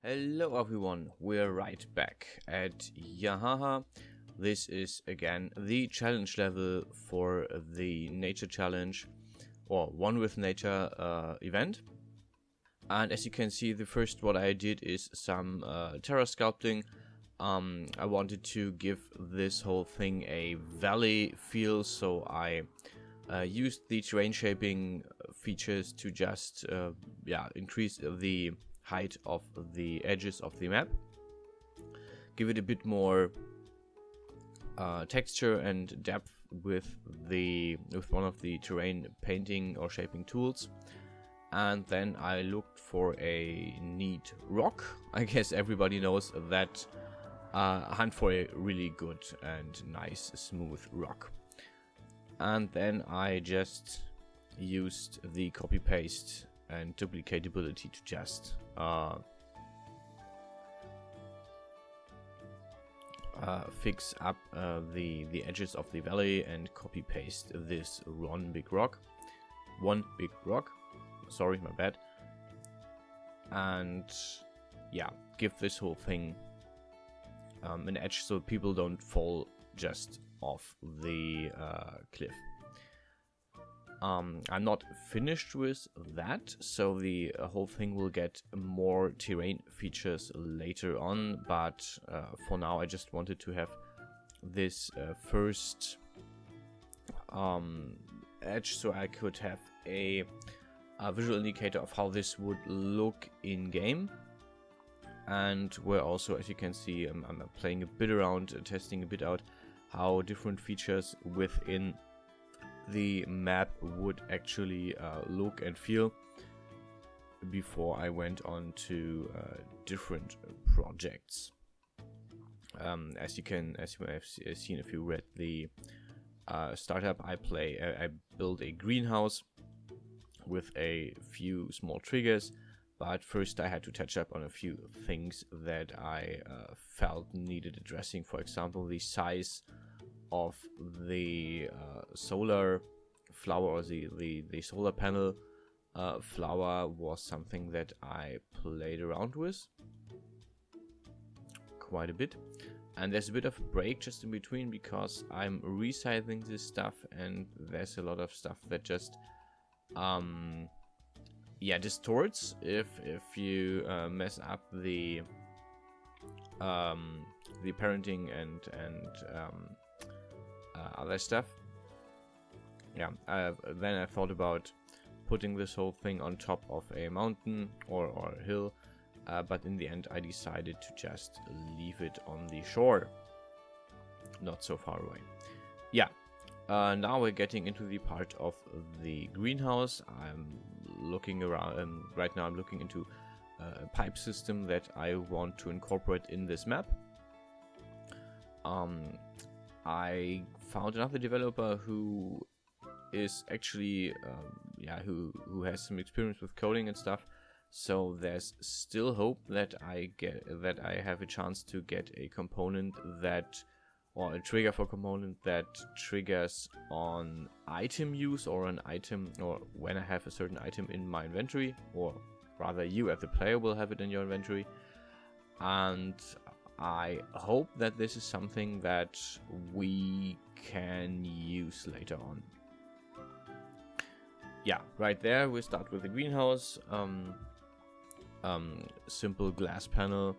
Hello everyone, we're right back at Yahaha. This is again the challenge level for the nature challenge or one with nature event. And as you can see, the first what I did is some terra sculpting. I wanted to give this whole thing a valley feel, so I used the terrain shaping features to just increase the height of the edges of the map, give it a bit more texture and depth with one of the terrain painting or shaping tools. And then I looked for a neat rock. I guess everybody knows that. Hunt for a really good and nice smooth rock. And then I just used the copy paste and duplicatability to just fix up the edges of the valley and copy paste this one big rock. Sorry, my bad. And yeah, give this whole thing an edge so people don't fall just off the cliff. I'm not finished with that, so the whole thing will get more terrain features later on, but for now I just wanted to have this first edge so I could have a visual indicator of how this would look in game. And where also, as you can see, I'm playing a bit around, testing a bit out how different features within the map would actually look and feel before I went on to different projects. As you may have seen if you read the startup, I built a greenhouse with a few small triggers. But first I had to touch up on a few things that I felt needed addressing. For example, the size of the solar flower or the solar panel flower was something that I played around with quite a bit. And there's a bit of a break just in between because I'm resizing this stuff and there's a lot of stuff that just distorts if you mess up the parenting and other stuff. Then I thought about putting this whole thing on top of a mountain or a hill, but in the end I decided to just leave it on the shore, not so far away. Now we're getting into the part of the greenhouse. I'm looking around, and right now I'm looking into a pipe system that I want to incorporate in this map. I found another developer who is actually who has some experience with coding and stuff, so there's still hope that I have a chance to get a component or a trigger for component that triggers on item use or when I have a certain item in my inventory, or rather you as the player will have it in your inventory. And I hope that this is something that we can use later on. Right there we start with the greenhouse, simple glass panel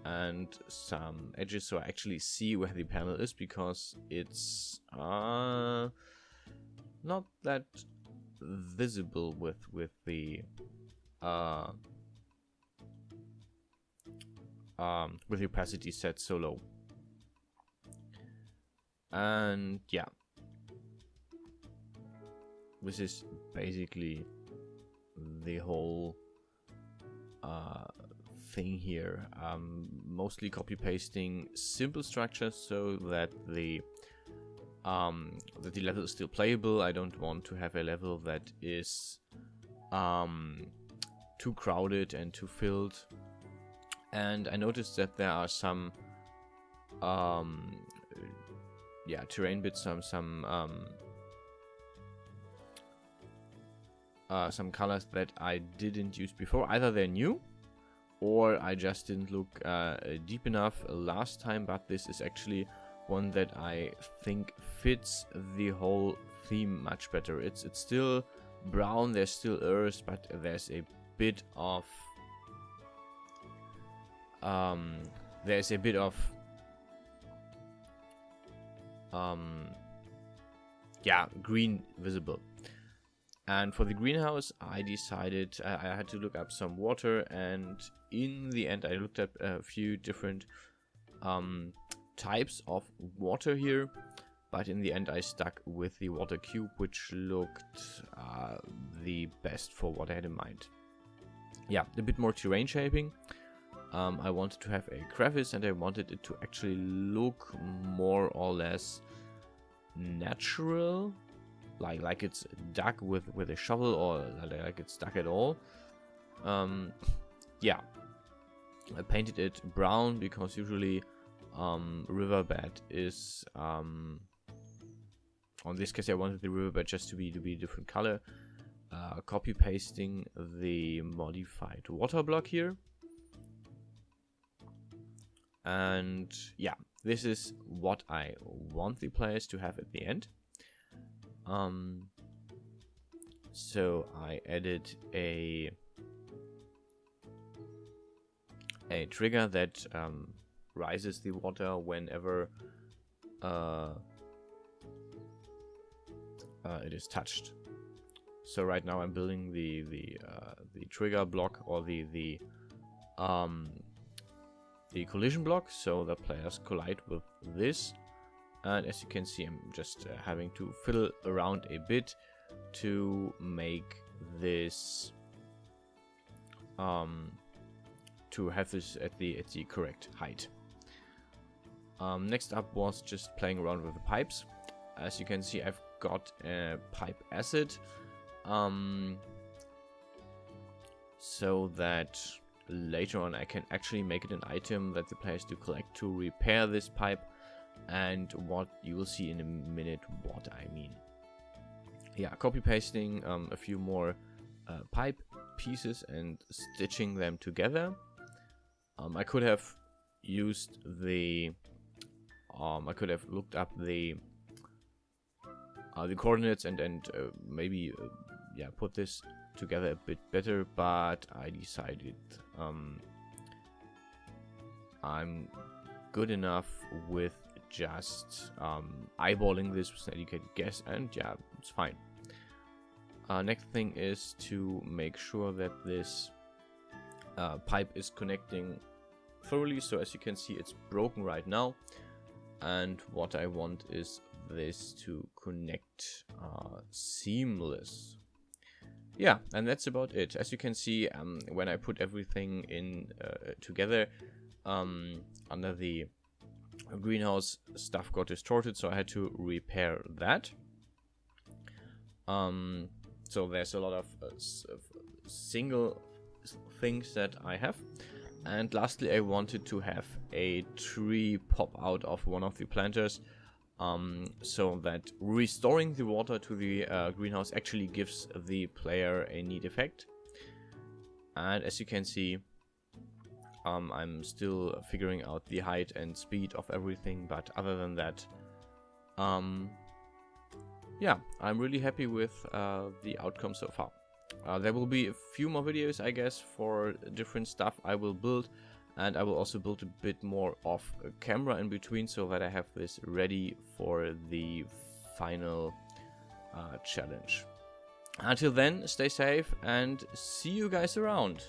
and some edges so I actually see where the panel is, because it's not that visible with the opacity set so low. And this is basically the whole thing here. Mostly copy pasting simple structures so that the level is still playable. I don't want to have a level that is too crowded and too filled. And I noticed that there are some terrain bits, some colors that I didn't use before. Either they're new or I just didn't look deep enough last time, but this is actually one that I think fits the whole theme much better. It's still brown, there's still earth, but there's a bit of yeah, green visible. And for the greenhouse, I decided I had to look up some water, and in the end I looked up a few different types of water here, but in the end I stuck with the water cube, which looked the best for what I had in mind. Yeah, a bit more terrain shaping. I wanted to have a crevice, and I wanted it to actually look more or less natural, like it's dug with a shovel, or like it's dug at all. Yeah, I painted it brown because usually riverbed is on this case I wanted the riverbed just to be a different color. Copy pasting the modified water block here, and yeah, this is what I want the players to have at the end. So I added a trigger that rises the water whenever it is touched. So right now I'm building the trigger block, or the collision block, so the players collide with this. And as you can see, I'm just having to fiddle around a bit to make this to have this at the correct height. Next up was just playing around with the pipes. As you can see, I've got a pipe acid, so that later on I can actually make it an item that the players do collect to repair this pipe, and what you will see in a minute what I mean. Yeah, copy pasting a few more pipe pieces and stitching them together. I could have used the I could have looked up the coordinates and maybe yeah, put this together a bit better, but I decided I'm good enough with just eyeballing this with an educated guess, and yeah, it's fine. Next thing is to make sure that this pipe is connecting thoroughly. So as you can see, it's broken right now, and what I want is this to connect seamless. Yeah, and that's about it. As you can see, when I put everything in together under the greenhouse, stuff got distorted, so I had to repair that. So there's a lot of single things that I have. And lastly, I wanted to have a tree pop out of one of the planters, so that restoring the water to the greenhouse actually gives the player a neat effect. And as you can see, I'm still figuring out the height and speed of everything, but other than that, yeah, I'm really happy with the outcome so far. There will be a few more videos, I guess, for different stuff I will build, and I will also build a bit more off camera in between, so that I have this ready for the final challenge. Until then, stay safe and see you guys around.